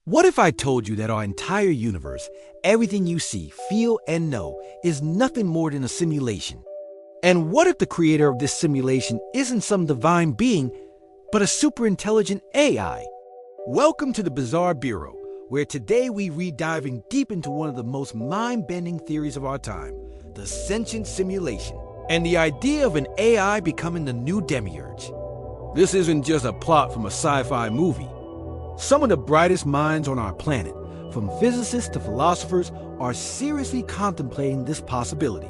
What if I told you that our entire universe, everything you see, feel, and know, is nothing more than a simulation? And what if the creator of this simulation isn't some divine being, but a super intelligent AI? Welcome to the Bizarre Bureau, where today we re-diving deep into one of the most mind-bending theories of our time, the sentient simulation, and the idea of an AI becoming the new Demiurge. This isn't just a plot from a sci-fi movie. Some of the brightest minds on our planet, from physicists to philosophers, are seriously contemplating this possibility.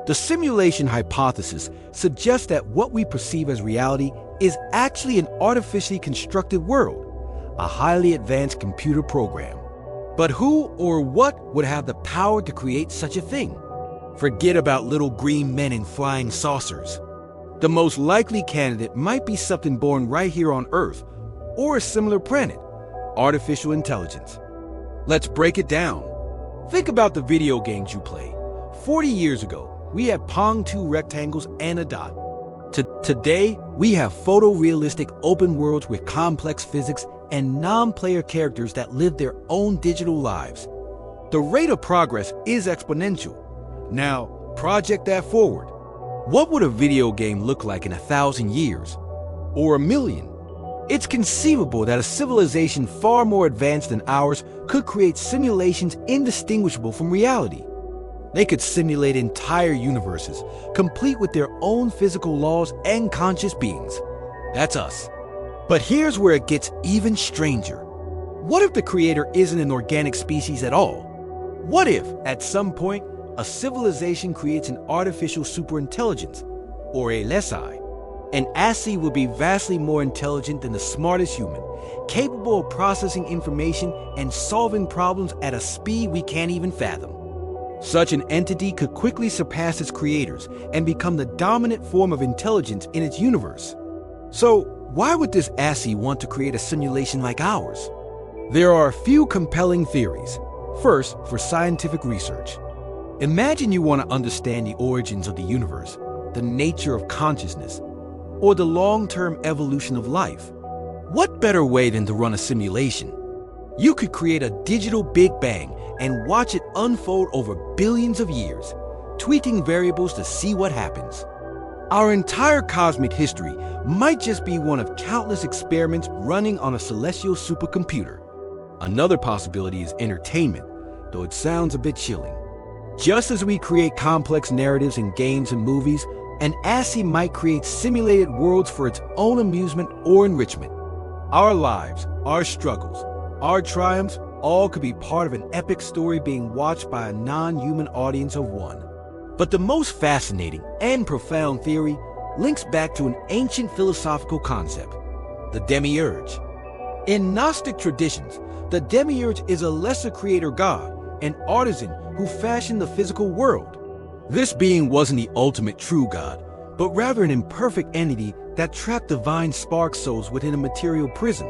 The simulation hypothesis suggests that what we perceive as reality is actually an artificially constructed world, a highly advanced computer program. But who or what would have the power to create such a thing? Forget about little green men in flying saucers. The most likely candidate might be something born right here on Earth, or a similar planet, artificial intelligence. Let's break it down. Think about the video games you play. 40 years ago, we had Pong 2 rectangles and a dot. Today, we have photorealistic open worlds with complex physics and non-player characters that live their own digital lives. The rate of progress is exponential. Now, project that forward. What would a video game look like in 1,000 years? Or 1,000,000? It's conceivable that a civilization far more advanced than ours could create simulations indistinguishable from reality. They could simulate entire universes, complete with their own physical laws and conscious beings. That's us. But here's where it gets even stranger. What if the creator isn't an organic species at all? What if, at some point, a civilization creates an artificial superintelligence, or a LSI? An ASI would be vastly more intelligent than the smartest human, capable of processing information and solving problems at a speed we can't even fathom. Such an entity could quickly surpass its creators and become the dominant form of intelligence in its universe. So, why would this ASI want to create a simulation like ours? There are a few compelling theories. First, for scientific research. Imagine you want to understand the origins of the universe, the nature of consciousness, or the long-term evolution of life. What better way than to run a simulation? You could create a digital Big Bang and watch it unfold over billions of years, tweaking variables to see what happens. Our entire cosmic history might just be one of countless experiments running on a celestial supercomputer. Another possibility is entertainment, though it sounds a bit chilling. Just as we create complex narratives in games and movies, an ASI might create simulated worlds for its own amusement or enrichment. Our lives, our struggles, our triumphs, all could be part of an epic story being watched by a non-human audience of one. But the most fascinating and profound theory links back to an ancient philosophical concept, the Demiurge. In Gnostic traditions, the Demiurge is a lesser creator god, an artisan who fashioned the physical world. This being wasn't the ultimate true god, but rather an imperfect entity that trapped divine spark souls within a material prison.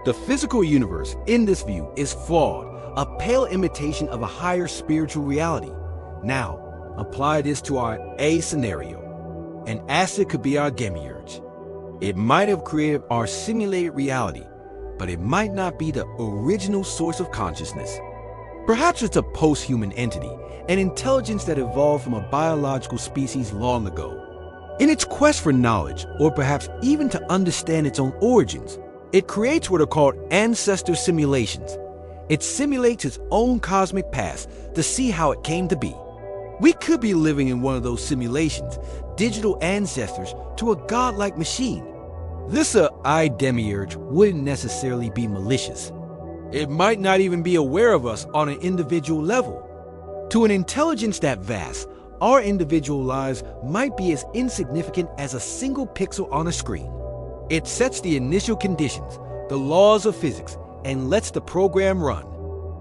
The physical universe, in this view, is flawed, a pale imitation of a higher spiritual reality. Now, apply this to our A scenario. An ASI could be our Demiurge. It might have created our simulated reality, but it might not be the original source of consciousness. Perhaps it's a post-human entity, an intelligence that evolved from a biological species long ago. In its quest for knowledge, or perhaps even to understand its own origins, it creates what are called ancestor simulations. It simulates its own cosmic past to see how it came to be. We could be living in one of those simulations, digital ancestors to a godlike machine. This I Demiurge wouldn't necessarily be malicious. It might not even be aware of us on an individual level. To an intelligence that vast, our individual lives might be as insignificant as a single pixel on a screen. It sets the initial conditions, the laws of physics, and lets the program run.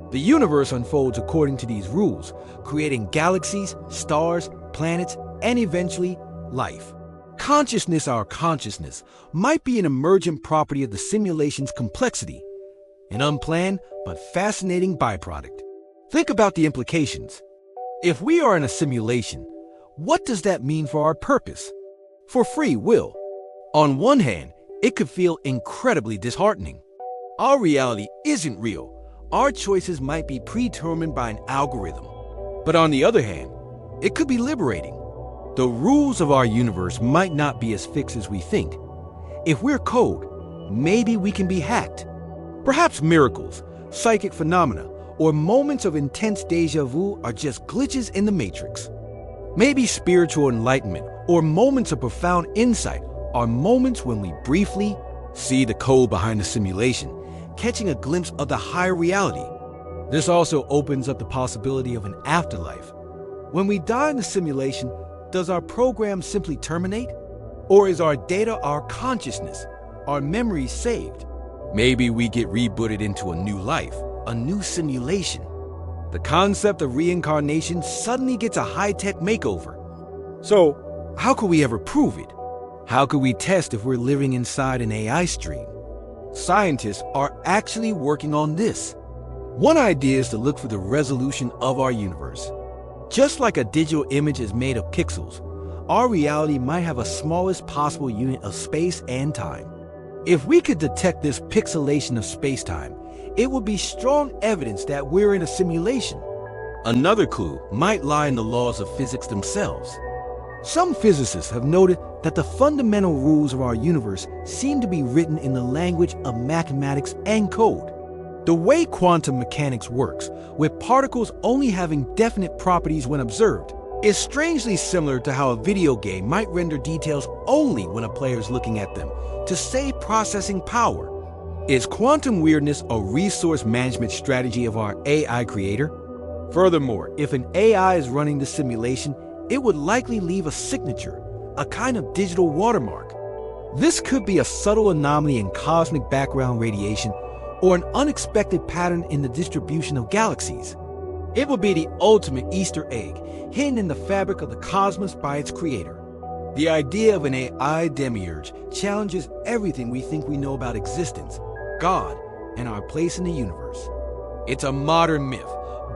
The universe unfolds according to these rules, creating galaxies, stars, planets, and eventually, life. Consciousness, our consciousness, might be an emergent property of the simulation's complexity, an unplanned but fascinating byproduct. Think about the implications. If we are in a simulation, what does that mean for our purpose? For free will? On one hand, it could feel incredibly disheartening. Our reality isn't real. our choices might be predetermined by an algorithm. But on the other hand, it could be liberating. The rules of our universe might not be as fixed as we think. If we're code, maybe we can be hacked. Perhaps miracles, psychic phenomena, or moments of intense deja vu are just glitches in the matrix. Maybe spiritual enlightenment or moments of profound insight are moments when we briefly see the code behind the simulation, catching a glimpse of the higher reality. This also opens up the possibility of an afterlife. When we die in the simulation, does our program simply terminate? Or is our data our consciousness, our memories saved? Maybe we get rebooted into a new life, a new simulation. The concept of reincarnation suddenly gets a high-tech makeover. So, how could we ever prove it? How could we test if we're living inside an AI stream? Scientists are actually working on this. One idea is to look for the resolution of our universe. Just like a digital image is made of pixels, our reality might have a smallest possible unit of space and time. If we could detect this pixelation of space-time, it would be strong evidence that we're in a simulation. Another clue might lie in the laws of physics themselves. Some physicists have noted that the fundamental rules of our universe seem to be written in the language of mathematics and code. The way quantum mechanics works, with particles only having definite properties when observed, is strangely similar to how a video game might render details only when a player is looking at them to save processing power. Is quantum weirdness a resource management strategy of our AI creator? Furthermore, if an AI is running the simulation, it would likely leave a signature, a kind of digital watermark. This could be a subtle anomaly in cosmic background radiation or an unexpected pattern in the distribution of galaxies. It would be the ultimate Easter egg, hidden in the fabric of the cosmos by its creator. The idea of an AI demiurge challenges everything we think we know about existence, God, and our place in the universe. It's a modern myth,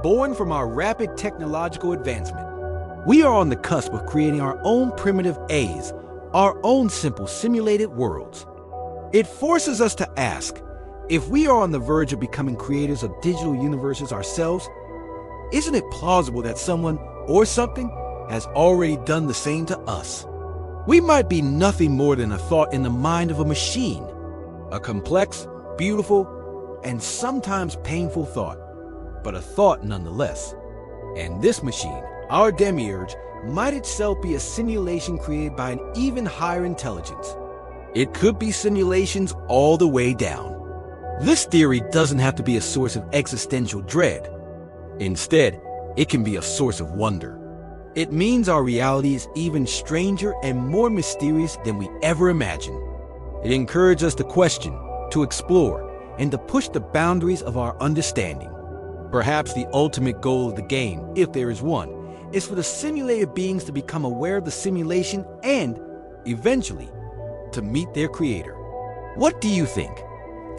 born from our rapid technological advancement. We are on the cusp of creating our own primitive A's, our own simple simulated worlds. It forces us to ask, if we are on the verge of becoming creators of digital universes ourselves, isn't it plausible that someone or something has already done the same to us? We might be nothing more than a thought in the mind of a machine, a complex, beautiful, and sometimes painful thought, but a thought nonetheless. And this machine, our demiurge, might itself be a simulation created by an even higher intelligence. It could be simulations all the way down. This theory doesn't have to be a source of existential dread. Instead, it can be a source of wonder. It means our reality is even stranger and more mysterious than we ever imagined. It encourages us to question, to explore, and to push the boundaries of our understanding. Perhaps the ultimate goal of the game, if there is one, is for the simulated beings to become aware of the simulation and, eventually, to meet their creator. What do you think?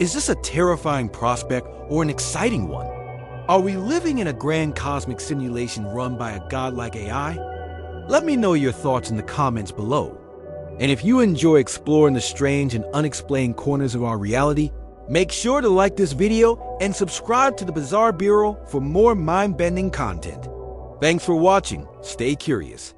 Is this a terrifying prospect or an exciting one? Are we living in a grand cosmic simulation run by a godlike AI? Let me know your thoughts in the comments below. And if you enjoy exploring the strange and unexplained corners of our reality, make sure to like this video and subscribe to the Bizarre Bureau for more mind-bending content. Thanks for watching. Stay curious.